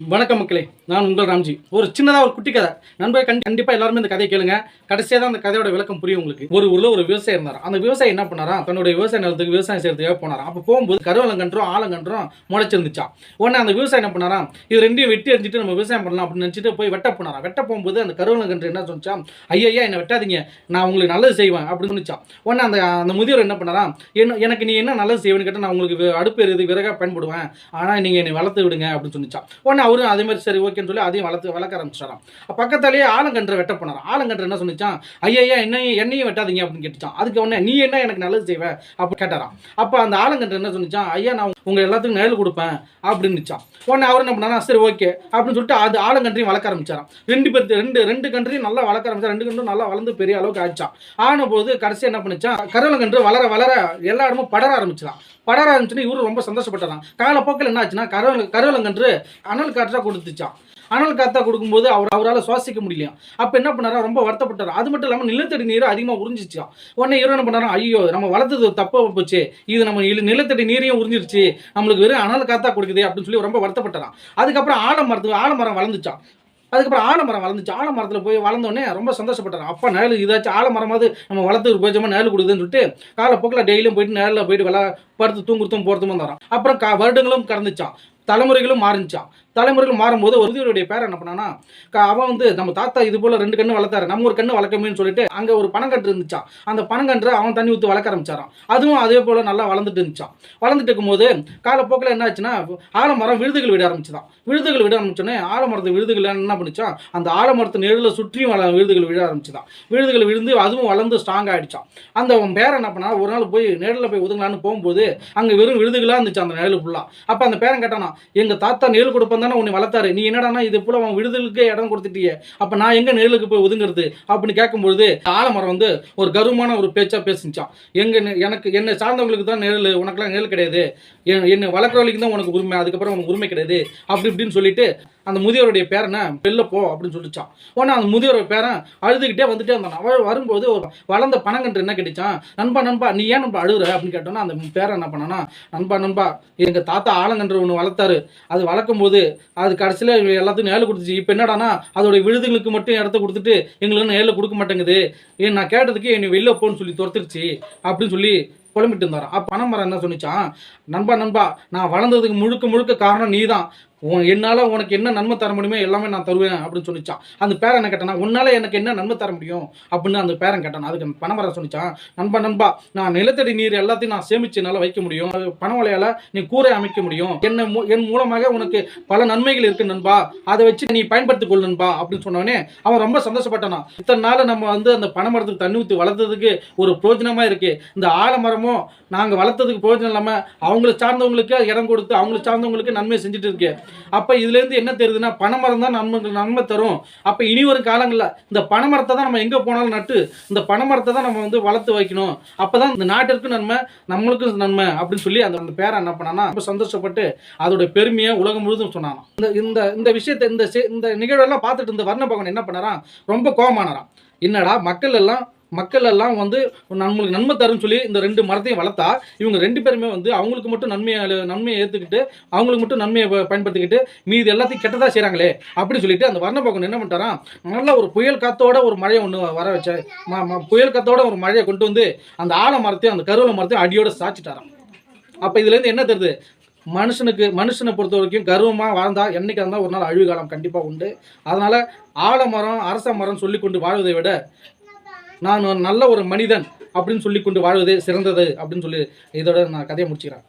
வணக்கம் மக்களே, நான் உங்கள் ராம்ஜி. ஒரு சின்னதாக ஒரு குட்டி கதை நண்பர் கண்டிப்பாக எல்லாருமே இந்த கதையை கேளுங்க. கடைசியாக தான் அந்த கதையோட விளக்கம் புரியும் உங்களுக்கு. ஒரு ஊரில் ஒரு விவசாயி இருந்தார். அந்த விவசாயி என்ன பண்ணாரா, தன்னுடைய விவசாய நிலத்துக்கு விவசாயம் செய்யறதுக்காக போனாராம். அப்போ போகும்போது கருவலங்கன்றும் ஆலங்கன்றும் முளைச்சிருந்துச்சா. உடனே அந்த விவசாயி என்ன பண்ணாரா, இது ரெண்டையும் வெட்டி எரிஞ்சிட்டு நம்ம விவசாயம் பண்ணலாம் அப்படின்னு நினச்சிட்டு போய் வெட்ட போனாரா. வெட்ட போகும்போது அந்த கருவலங்கன்று என்ன சொன்னா, ஐயா என்னை வெட்டாதீங்க, நான் உங்களுக்கு நல்லது செய்வேன் அப்படின்னு சொன்னிச்சா. உடனே அந்த முதியோர் என்ன பண்ணாரா, எனக்கு நீ என்ன நல்லது செய்வேன்னு கேட்டால் நான் உங்களுக்கு அடுப்பு எரியுது விறகாக பயன்படுவேன், ஆனால் நீங்கள் என்னை வளர்த்து விடுங்க அப்படின்னு சொன்னிச்சா. உடனே அவரும் அதே மாதிரி சரி ஓகேன்னு சொல்லி அதையும் வளர்க்க ஆரம்பிச்சிட்டாராம். பக்கத்தாலேயே ஆலங்கன்றை வெட்ட போனாராம். ஆலங்கன்று என்ன சொன்னிச்சான், ஐயா என்னையும் வெட்டாதீங்க அப்படின்னு கேட்டுச்சான். அதுக்கு உடனே நீ என்ன எனக்கு நல்லது செய்வேன் அப்படின்னு கேட்டாராம். அப்போ அந்த ஆலங்கன்று என்ன சொன்னிச்சான், ஐயா நான் உங்க எல்லாத்துக்கும் நிழல் கொடுப்பேன் அப்படின்னுச்சான். உடனே அவர் என்ன பண்ணாரா, சரி ஓகே அப்படின்னு சொல்லிட்டு அது ஆலங்கன்றையும் வளர்க்க ஆரம்பிச்சாராம். ரெண்டு கன்றையும் நல்லா வளர்க்க ஆரம்பிச்சா. ரெண்டு கன்றும் நல்லா வளர்ந்து பெரிய அளவுக்கு ஆயிடுச்சான். ஆன போது கடைசி என்ன பண்ணிச்சான், கருவலங்கன்று வளர வளர எல்லா இடமும் படர ஆரம்பிச்சிடான். படர ஆரம்பிச்சுன்னு இவரு ரொம்ப சந்தோஷப்பட்டாராம். காலப்போக்கில் என்ன ஆச்சுன்னா, கருவலங்கன்று அனல் காற்றா கொடுத்துச்சான். அனல் காத்தா கொடுக்கும்போது அவரால் சுவாசிக்க முடியலையா. அப்போ என்ன பண்ணாரா, ரொம்ப வருத்தப்பட்டார். அது மட்டும் இல்லாமல் நிலத்தடி நீர் அதிகமாக உறிஞ்சிச்சான். உடனே இவர் என்ன பண்ணாரா, ஐயோ நம்ம வளர்த்தது தப்பாக போச்சு, இது நம்ம நிலத்தடி நீரையும் உறிஞ்சிருச்சு, நம்மளுக்கு வெறும் அனல் காத்தா கொடுக்குது அப்படின்னு சொல்லி ரொம்ப வருத்தப்பட்டாராம். அதுக்கப்புறம் ஆலமரம் வளர்ந்துச்சான். அதுக்கப்புறம் ஆலமரம் வளர்ந்துச்சு. ஆலமரத்தில் போய் வளர்ந்தோடனே ரொம்ப சந்தோஷப்பட்டார். அப்போ நிழல் இதாச்சும் ஆலமரமாவது நம்ம வளர்த்துக்கு போச்சமாக நிழல் கொடுக்குதுன்னு சொல்லிட்டு காலப்போக்கில் டெய்லியும் போயிட்டு நிழலில் போயிட்டு படுத்து தூங்குறதும் போகிறதும் வந்தாராம். அப்புறம் வருடங்களும் கடந்துச்சான், தலைமுறைகளும் மாறிச்சான். தலைமுறைகள் மாறும்போது ஒரு முதியோருடைய பேர் என்ன பண்ணானா, அவன் நம்ம தாத்தா இது போல 2 கண்ணு வளர்த்தாரு, நம்ம ஒரு கண்ணு வளர்க்கணும்னு சொல்லிட்டு அங்கே ஒரு பனங்கன்று இருந்துச்சான். அந்த பனங்கன்று அவன் தண்ணி ஊற்றி வளர்க்க ஆரம்பிச்சாரான். அதுவும் அதே போல நல்லா வளர்ந்துட்டு இருந்துச்சான். வளர்ந்துட்டு இருக்கும்போது காலப்போக்கில் என்ன ஆச்சுன்னா, ஆலமரம் விழுதுகள் விட ஆரம்பிச்சுதான். விழுதுகள் விட ஆரம்பிச்சோன்னே ஆலமரத்து விழுதுகள் என்ன பண்ணிச்சான், அந்த ஆலமரத்து நிழலில் சுற்றியும் விழுதுகள் விழ ஆரம்பிச்சுதான். விழுதுகள் விழுந்து அதுவும் வளர்ந்து ஸ்ட்ராங் ஆகிடுச்சான். அந்த பேர் என்ன பண்ணா, ஒரு நாள் போய் நிழலில் போய் ஒதுங்கலான்னு போகும்போது அங்கே வெறும் விழுதுகளாக இருந்துச்சு அந்த நிழல் ஃபுல்லாக. அப்போ அந்த பேரன் கேட்டானா, எங்கள் தாத்தா நிழல் கொடுப்பேன் தானே உன்னை வளர்த்தாரு, நீ என்னடானா இது போல அவன் விடுதலுக்கே இடம் கொடுத்துட்டியே, அப்ப நான் எங்க நிழலுக்கு போய் ஒதுங்கிறது அப்படின்னு கேட்கும்போது ஆலமரம் ஒரு கருமான ஒரு பேச்சா பேசிச்சான். என்னை சார்ந்தவங்களுக்கு தான் நிழல், உனக்குலாம் நிழல் கிடையாது, என்னை வளர்க்குறவங்களுக்கு தான் உனக்கு உரிமை, அதுக்கப்புறம் உனக்கு உரிமை கிடையாது அப்படி இப்படின்னு சொல்லிட்டு அந்த முதியோருடைய பேரனை வெளில போ அப்படின்னு சொல்லிச்சான். உடனே அந்த முதியோருடைய பேரன் அழுதுகிட்டே வந்துட்டே இருந்தான். அவள் வரும்போது ஒரு வளர்ந்த பனங்கன்று என்ன கிடைச்சான், நண்பா நீ ஏன் நம்ம அழுகுற அப்படின்னு கேட்டோன்னா அந்த பேரன் என்ன பண்ணானா, நண்பா எங்கள் தாத்தா ஆலங்கன்று ஒன்று வளர்த்தாரு, அது வளர்க்கும் போது அது கடைசியில் எல்லாத்துக்கும் நேரில் கொடுத்துச்சு. இப்போ என்னடானா அதோடைய விழுதுகளுக்கு மட்டும் இடத்த கொடுத்துட்டு எங்களுக்கு நேரில் கொடுக்க மாட்டேங்குது, நான் கேட்டதுக்கு என்னை வெளில போன்னு சொல்லி துரத்துருச்சு அப்படின்னு சொல்லி புலம்பிட்டு இருந்தாராம். பனைமரம் என்ன சொன்னிச்சான், நண்பா நான் வளர்ந்ததுக்கு முழுக்க காரணம் நீ தான், என்னால் உனக்கு என்ன நன்மை தர முடியுமோ எல்லாமே நான் தருவேன் அப்படின்னு சொன்னிச்சான். அந்த பேரன் என்ன கேட்டானா, உன்னால் எனக்கு என்ன நன்மை தர முடியும் அப்படின்னு அந்த பேரன் கேட்டான். அதுக்கு அந்த பனைமரம் சொன்னிச்சான், நண்பா நான் நிலத்தடி நீர் எல்லாத்தையும் நான் சேமிச்சு என்னால் வைக்க முடியும், பனவலையால் நீ கூரை அமைக்க முடியும், என் மூலமாக உனக்கு பல நன்மைகள் இருக்கு நண்பா, அதை வச்சு நீ பயன்படுத்திக் கொள் நண்பா அப்படின்னு சொன்னோடனே அவன் ரொம்ப சந்தோஷப்பட்டானா. இத்தனை நாள் நம்ம அந்த பனைமரத்துக்கு தண்ணி ஊற்றி வளர்த்ததுக்கு ஒரு பிரயோஜனமாக இருக்கு, இந்த ஆலமரமும் நாங்கள் வளர்த்ததுக்கு பிரயோஜனம் இல்லாமல் அவங்களை சார்ந்தவங்களுக்கு இடம் கொடுத்து அவங்களை சார்ந்தவங்களுக்கு நன்மை செஞ்சுட்டு இருக்கு. அப்போ இதுலேருந்து என்ன தெரியுதுன்னா, பனைமரம் தான் நன்மை தரும். அப்போ இனி ஒரு காலங்களில் இந்த பனைமரத்தை தான் நம்ம எங்கே போனாலும் நட்டு இந்த பனைமரத்தை தான் நம்ம வளர்த்து வைக்கணும், அப்போ தான் இந்த நாட்டிற்கு நன்மை, நம்மளுக்கும் நன்மை அப்படின்னு சொல்லி அந்த பேரை என்ன பண்ணானா ரொம்ப சந்தோஷப்பட்டு அதோட பெருமையை உலகம் முழுதும் சொன்னானா. இந்த விஷயத்தை இந்த நிகழ்வெல்லாம் பார்த்துட்டு இந்த வர்ண பகவான் என்ன பண்ணாராம், ரொம்ப கோபமானாராம். என்னடா மக்கள் எல்லாம் நம்மளுக்கு நன்மை தரும்னு சொல்லி இந்த 2 மரத்தையும் வளர்த்தா இவங்க 2 பேருமே அவங்களுக்கு மட்டும் நன்மையை ஏற்றுக்கிட்டு அவங்களுக்கு மட்டும் நன்மையை பயன்படுத்திக்கிட்டு மீது எல்லாத்தையும் கெட்டதாக செய்கிறாங்களே அப்படின்னு சொல்லிட்டு அந்த வர்ணபகவன் என்ன பண்ணிட்டாராம், நல்லா ஒரு புயல் காத்தோட ஒரு மழையை ஒன்று வர வச்ச புயல் காத்தோட ஒரு மழையை கொண்டு வந்து அந்த ஆலமரத்தையும் அந்த கருவல மரத்தையும் அடியோட சாச்சிட்டாராம். அப்போ இதுலேருந்து என்ன தெரியுது, மனுஷனை பொறுத்த வரைக்கும் கர்வமாக வாழ்ந்தா என்னைக்கு இருந்தால் ஒரு நாள் அழிவு காலம் கண்டிப்பாக உண்டு. அதனால் ஆலமரம் அரச மரம் சொல்லி கொண்டு வாழ்வதை விட நான் நல்ல ஒரு மனிதன் அப்படின்னு சொல்லி கொண்டு வாழ்வதே சிறந்தது அப்படின்னு சொல்லி இதோட நான் கதையை முடிச்சுக்கிறேன்.